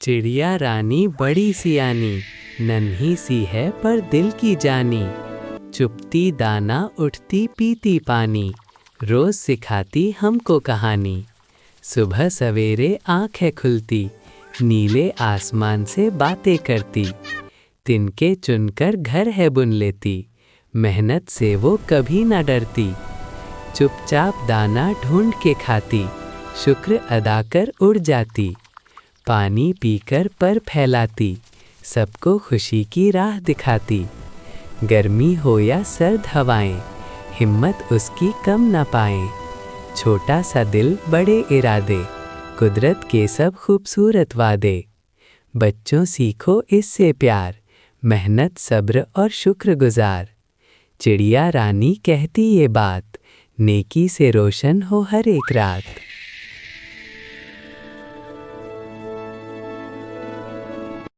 चिड़िया रानी बड़ी सियानी, नन्ही सी है पर दिल की जानी। चुपती दाना उठती पीती पानी, रोज सिखाती हमको कहानी। सुबह सवेरे आँखें खुलती, नीले आसमान से बातें करती। तिनके चुनकर घर है बुन लेती, मेहनत से वो कभी ना डरती। चुपचाप दाना ढूंढ के खाती, शुक्र अदा कर उड़ जाती। पानी पीकर पर फैलाती, सबको खुशी की राह दिखाती। गर्मी हो या सर्द हवाएं, हिम्मत उसकी कम न पाएं। छोटा सा दिल बड़े इरादे, कुदरत के सब खूबसूरत वादे। बच्चों सीखो इससे प्यार, मेहनत सब्र और शुक्रगुजार। चिड़िया रानी कहती ये बात, नेकी से रोशन हो हर एक रात।